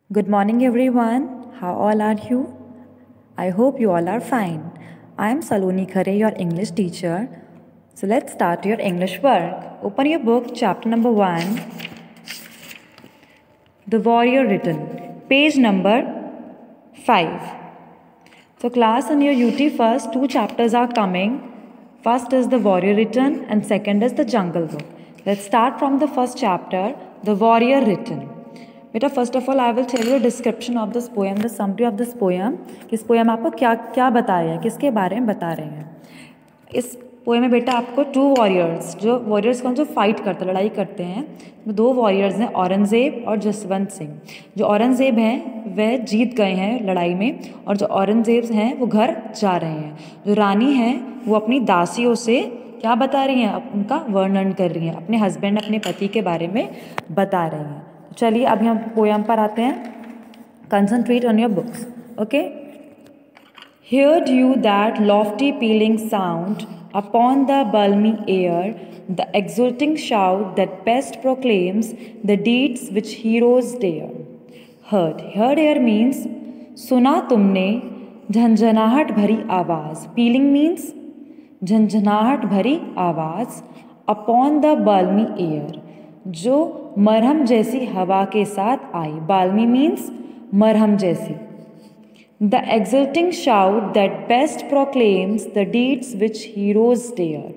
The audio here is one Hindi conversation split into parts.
Good morning, everyone. How all are you? I hope you all are fine. I am Saloni Khare, your English teacher. So let's start your English work. Open your book, chapter number 1, The Warrior Written, page number 5. So class, in your UT first, 2 chapters are coming. First is The Warrior Written and second is The Jungle Book. Let's start from the first chapter, The Warrior Written. बेटा first of all I will tell you description of this poem, the summary of this poem. इस पोएम आपको क्या क्या बता रहे हैं, किसके बारे में बता रहे हैं. इस पोएम में बेटा आपको 2 वॉरियर्स, जो वॉरियर्स कौन जो फाइट करते लड़ाई करते हैं, 2 वॉरियर्स हैं, औरंगज़ेब और जसवंत सिंह. जो औरंगज़ेब हैं वह जीत गए हैं लड़ाई में और जो औरंगज़ेब हैं वो घर जा रहे हैं. जो रानी हैं वो अपनी दासियों से क्या बता रही हैं, उनका वर्णन कर रही हैं, अपने हस्बैंड अपने पति के बारे में बता रही हैं. चलिए अभी हम पोएम पर आते हैं. Concentrate on your books. Okay. Heard you that lofty pealing sound upon the balmy air, the exulting shout that best proclaims the deeds which heroes dare. Heard here means सुना तुमने झंझनाहट भरी आवाज़. Pealing means झंझनाहट भरी आवाज़. Upon the balmy air, जो मरहम जैसी हवा के साथ आई. बाल्मी मीन्स मरहम जैसी. The exulting shout that best proclaims the deeds which heroes dare.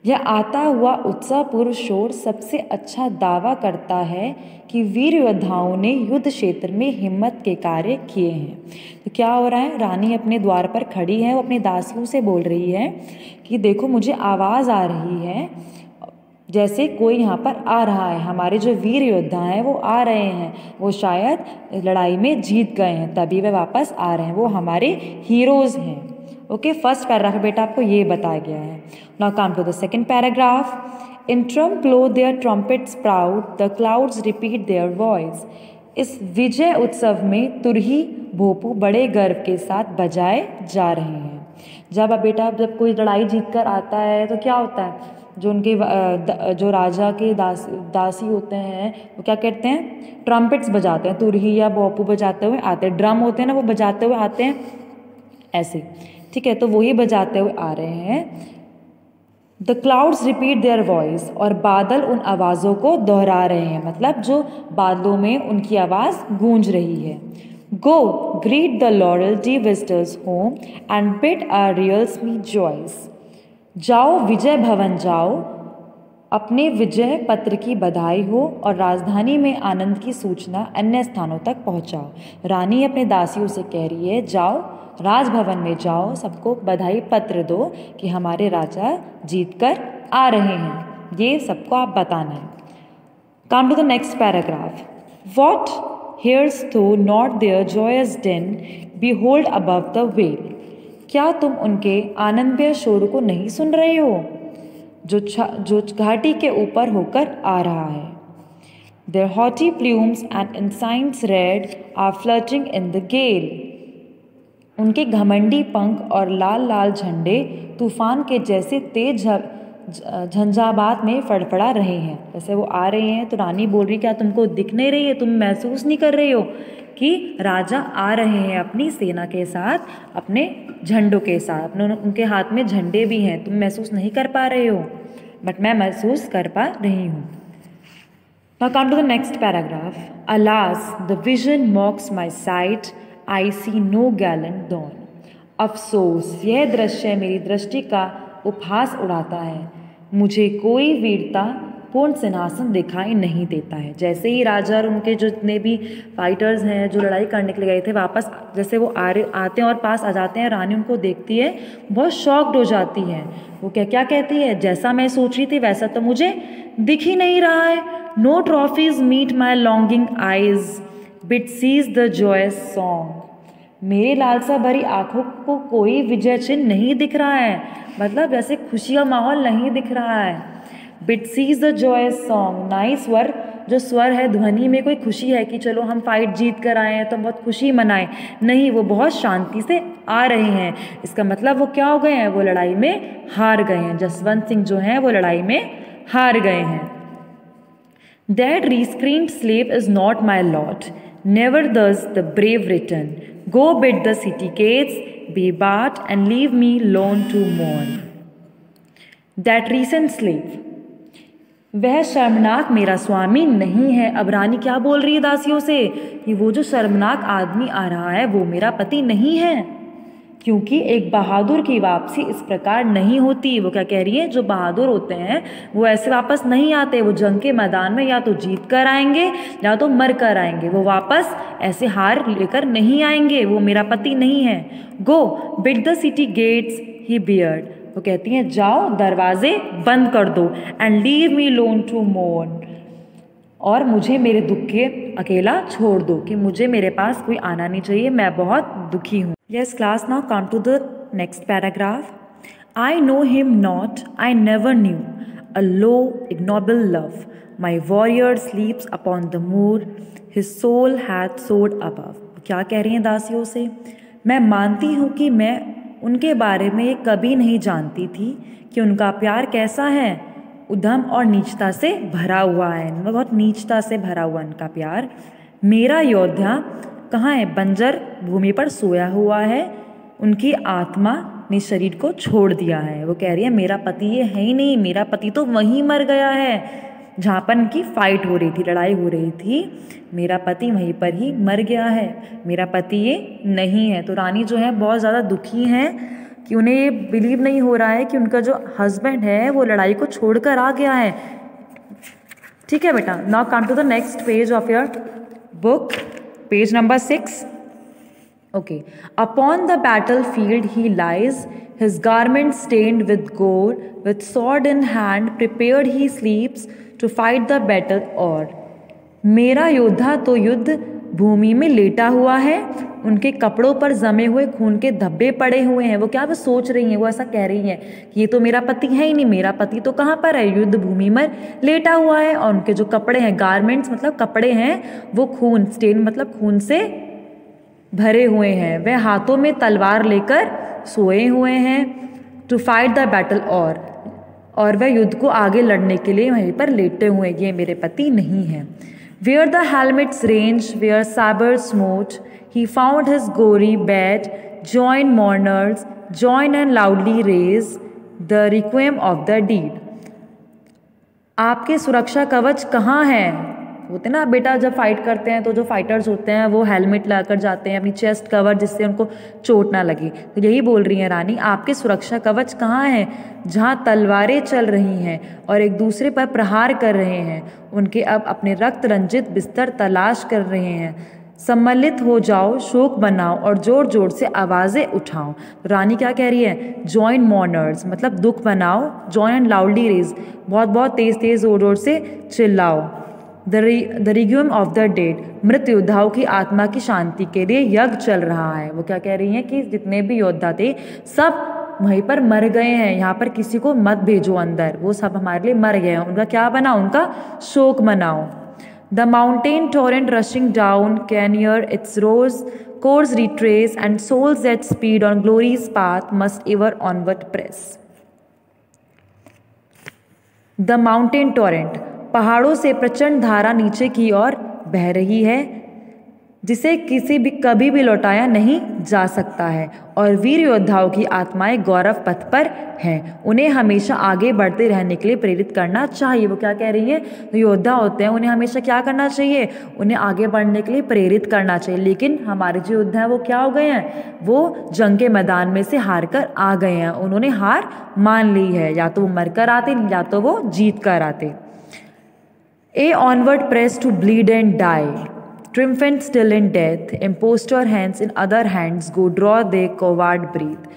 यह आता हुआ उत्साहपूर्ण शोर सबसे अच्छा दावा करता है कि वीर योद्धाओं ने युद्ध क्षेत्र में हिम्मत के कार्य किए हैं. तो क्या हो रहा है, रानी अपने द्वार पर खड़ी है, वो अपनी दासियों से बोल रही है कि देखो मुझे आवाज़ आ रही है जैसे कोई यहाँ पर आ रहा है, हमारे जो वीर योद्धा हैं वो आ रहे हैं, वो शायद लड़ाई में जीत गए हैं तभी वे वापस आ रहे हैं, वो हमारे हीरोज़ हैं. ओके. फर्स्ट पैराग्राफ बेटा आपको ये बताया गया है. Now come to the second paragraph. In trump blow their trumpets proud, the clouds repeat their voice. इस विजय उत्सव में तुरही भोपू बड़े गर्व के साथ बजाए जा रहे हैं. जब बेटा जब कोई लड़ाई जीत कर आता है तो क्या होता है, जो उनके जो राजा के दासी होते हैं वो क्या करते हैं, ट्रम्पेट्स बजाते हैं, तुरही या भोपू बजाते हुए आते हैं. ड्रम होते हैं ना, वो बजाते हुए आते हैं ऐसे. ठीक है, तो वही बजाते हुए आ रहे हैं. The clouds repeat their voice, और बादल उन आवाज़ों को दोहरा रहे हैं, मतलब जो बादलों में उनकी आवाज़ गूंज रही है. Go greet the laurelled visitors home and bid our realms me joyous. जाओ विजय भवन जाओ, अपने विजय पत्र की बधाई हो और राजधानी में आनंद की सूचना अन्य स्थानों तक पहुंचाओ. रानी अपने दासियों से कह रही है जाओ राजभवन में जाओ, सबको बधाई पत्र दो कि हमारे राजा जीत कर आ रहे हैं, ये सबको आप बताना है. Come to the next paragraph. What here's though not their joyous din, behold above the veil. क्या तुम उनके आनंदमय शोर को नहीं सुन रहे हो जो घाटी के ऊपर होकर आ रहा है. Their haughty plumes and ensigns red are flirting in the gale. उनके घमंडी पंख और लाल लाल झंडे तूफान के जैसे तेज झंझावात में फड़फड़ा रहे हैं. जैसे वो आ रहे हैं तो रानी बोल रही क्या तुमको दिख नहीं रही है, तुम महसूस नहीं कर रहे हो कि राजा आ रहे हैं अपनी सेना के साथ, अपने झंडों के साथ, अपने उनके हाथ में झंडे भी हैं, तुम महसूस नहीं कर पा रहे हो, बट मैं महसूस कर पा रही हूँ. Now come to the next paragraph. Alas the vision mocks my sight, I see no gallant dawn. अफसोस यह दृश्य मेरी दृष्टि का उपहास उड़ाता है, मुझे कोई वीरता पूर्ण सिंहासन दिखाई नहीं देता है. जैसे ही राजा और उनके जो जितने भी फाइटर्स हैं जो लड़ाई करने के लिए गए थे, वापस जैसे वो आते हैं और पास आ जाते हैं, रानी उनको देखती है, बहुत शॉक्ड हो जाती है. वो क्या कहती है, जैसा मैं सोच रही थी वैसा तो मुझे दिख ही नहीं रहा है. No trophies meet my longing eyes, but seize the joyous song. मेरे लालसा भरी आंखों को कोई विजय चिन्ह नहीं दिख रहा है, मतलब जैसे खुशी का माहौल नहीं दिख रहा है. But seize the joyous song, नाई स्वर, जो स्वर है ध्वनि में कोई खुशी है कि चलो हम फाइट जीत कर आए हैं तो बहुत खुशी मनाएं, नहीं, वो बहुत शांति से आ रहे हैं. इसका मतलब वो क्या हो गए हैं, वो लड़ाई में हार गए हैं. जसवंत सिंह जो हैं वो लड़ाई में हार गए हैं. That rescreened slave is not my lot. never does the brave return. Go bid the city gates be barred and leave me alone to mourn. That recent slave, वह शर्मनाक मेरा स्वामी नहीं है। अब रानी क्या बोल रही है दासियों से कि वो जो शर्मनाक आदमी आ रहा है वो मेरा पति नहीं है, क्योंकि एक बहादुर की वापसी इस प्रकार नहीं होती। वो क्या कह रही है, जो बहादुर होते हैं वो ऐसे वापस नहीं आते। वो जंग के मैदान में या तो जीत कर आएंगे या तो मर कर आएंगे, वो वापस ऐसे हार लेकर नहीं आएंगे। वो मेरा पति नहीं है। Go bid the city gates he barred, वो कहती हैं जाओ दरवाजे बंद कर दो, and leave me lone to mourn, और मुझे मेरे दुख के अकेला छोड़ दो, कि मुझे मेरे पास कोई आना नहीं चाहिए, मैं बहुत दुखी हूँ। Yes class, now come to the next paragraph. I know him not, I never knew a low ignoble love, my warrior sleeps upon the moor, his soul hath soared above. क्या कह रही हैं दासियों से, मैं मानती हूँ कि मैं उनके बारे में कभी नहीं जानती थी कि उनका प्यार कैसा है, उद्यम और नीचता से भरा हुआ है, बहुत नीचता से भरा हुआ उनका प्यार। मेरा योद्धा कहाँ है, बंजर भूमि पर सोया हुआ है, उनकी आत्मा ने शरीर को छोड़ दिया है। वो कह रही है मेरा पति ये है ही नहीं, मेरा पति तो वहीं मर गया है जहाँ पर उनकी फाइट हो रही थी, लड़ाई हो रही थी, मेरा पति वहीं पर ही मर गया है, मेरा पति ये नहीं है। तो रानी जो है बहुत ज़्यादा दुखी हैं कि उन्हें ये बिलीव नहीं हो रहा है कि उनका जो हस्बैंड है वो लड़ाई को छोड़कर आ गया है। ठीक है बेटा, now come to the next page of your book, page number 6. Okay. Upon the battlefield he lies, his garments stained with gore, with sword in hand, prepared he sleeps to fight the battle और मेरा योद्धा तो युद्ध भूमि में लेटा हुआ है, उनके कपड़ों पर जमे हुए खून के धब्बे पड़े हुए हैं। वो क्या वो सोच रही हैं, वो ऐसा कह रही हैं कि ये तो मेरा पति है ही नहीं, मेरा पति तो कहाँ पर है, युद्ध भूमि में लेटा हुआ है, और उनके जो कपड़े हैं, गारमेंट्स मतलब कपड़े हैं, वो खून, स्टेन मतलब खून से भरे हुए हैं। वह हाथों में तलवार लेकर सोए हुए हैं, टू फाइट द बैटल और वह युद्ध को आगे लड़ने के लिए वहीं पर लेटे हुए, ये मेरे पति नहीं हैं। Where the helmets rang, where sabre smote, he found his gory bed, join mourners, join and loudly raise the requiem of the dead. आपके सुरक्षा कवच कहाँ हैं? होते ना बेटा, जब फाइट करते हैं तो जो फाइटर्स होते हैं वो हेलमेट लगाकर जाते हैं, अपनी चेस्ट कवर, जिससे उनको चोट ना लगे। तो यही बोल रही हैं रानी, आपके सुरक्षा कवच कहाँ हैं जहाँ तलवारें चल रही हैं और एक दूसरे पर प्रहार कर रहे हैं, उनके अब अपने रक्त रंजित बिस्तर तलाश कर रहे हैं। सम्मिलित हो जाओ, शोक बनाओ और जोर जोर से आवाज़ें उठाओ। रानी क्या कह रही है, जॉइन मॉर्नर्स मतलब दुख बनाओ, जॉइन एंड लाउडली रेज बहुत बहुत तेज़ तेज़ जोर जोर से चिल्लाओ। द रिक्विएम ऑफ द डेड, मृत योद्धाओं की आत्मा की शांति के लिए यज्ञ चल रहा है। वो क्या कह रही हैं कि जितने भी योद्धा थे सब वहीं पर मर गए हैं, यहाँ पर किसी को मत भेजो अंदर, वो सब हमारे लिए मर गए हैं। उनका क्या बनाओ, उनका शोक मनाओ। The mountain torrent rushing down can hear its rose course retrace, and souls that speed on glory's path must ever onward press. The mountain torrent, पहाड़ों से प्रचंड धारा नीचे की ओर बह रही है, जिसे कभी भी लौटाया नहीं जा सकता है, और वीर योद्धाओं की आत्माएं गौरव पथ पर हैं, उन्हें हमेशा आगे बढ़ते रहने के लिए प्रेरित करना चाहिए। वो क्या कह रही हैं, जो योद्धा होते हैं उन्हें हमेशा क्या करना चाहिए, उन्हें आगे बढ़ने के लिए प्रेरित करना चाहिए। लेकिन हमारे जो योद्धा हैं वो क्या हो गए हैं, वो जंग के मैदान में से हार कर आ गए हैं, उन्होंने हार मान ली है, या तो वो मर कर आते या तो वो जीत कर आते। A onward press to bleed and die, triumphant still in death, impostor hands in other hands go draw they coward breath.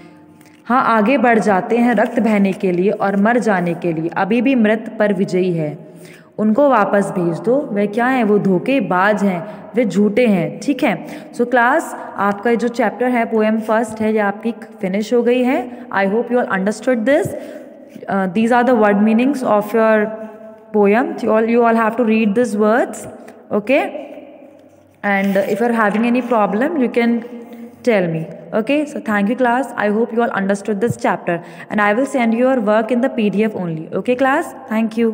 हाँ, आगे बढ़ जाते हैं रक्त बहने के लिए और मर जाने के लिए, अभी भी मृत पर विजयी है, उनको वापस भेज दो। वे क्या हैं, वो धोखेबाज हैं, वे झूठे हैं। ठीक है, सो क्लास आपका जो चैप्टर है पोएम फर्स्ट है, ये आपकी फिनिश हो गई है। I hope you all understood this. These are the word meanings of your poem. You all have to read these words, okay? And if you're having any problem, you can tell me, okay? So thank you class. I hope you all understood this chapter, and I will send you your work in the PDF only, okay class? Thank you.